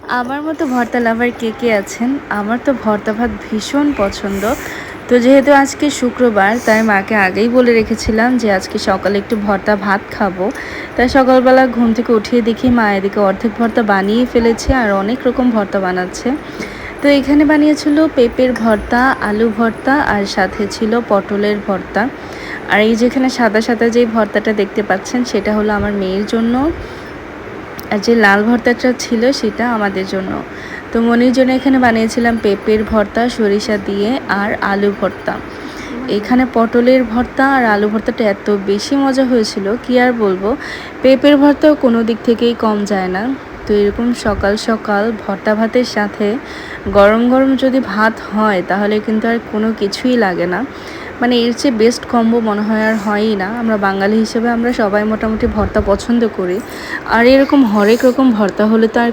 আমার মতো ভর্তা লাভার কে কে আছেন? আমার তো ভর্তা ভাত ভীষণ পছন্দ। তো যেহেতু আজকে শুক্রবার, তাই মাকে আগেই বলে রেখেছিলাম যে আজকে সকালে একটু ভর্তা ভাত খাবো। তাই সকালবেলা ঘুম থেকে উঠিয়ে দেখি মা এদিকে অর্ধেক ভর্তা বানিয়ে ফেলেছে আর অনেক রকম ভর্তা বানাচ্ছে। তো এখানে বানিয়েছিল পেঁপের ভর্তা, আলু ভর্তা আর সাথে ছিল পটলের ভর্তা। আর এই যেখানে সাদা সাদা যে ভর্তাটা দেখতে পাচ্ছেন সেটা হলো আমার মেয়ের জন্য, আর যে লাল ভর্তাটা ছিল সেটা আমাদের জন্য। তো মনির জন্য এখানে বানিয়েছিলাম পেঁপের ভর্তা সরিষা দিয়ে আর আলু ভর্তা। এখানে পটলের ভর্তা আর আলু ভর্তাটা এত বেশি মজা হয়েছিল কি আর বলবো। পেঁপের ভর্তাও কোনো দিক থেকেই কম যায় না। তো এরকম সকাল সকাল ভর্তা ভাতের সাথে গরম গরম যদি ভাত হয় তাহলে কিন্তু আর কোনো কিছুই লাগে না। মানে এর চেয়ে বেস্ট কম্বো মনে হয় আর হয়ই না। আমরা বাঙালি হিসেবে আমরা সবাই মোটামুটি ভর্তা পছন্দ করি, আর এরকম হরেক রকম ভর্তা হলে তো আর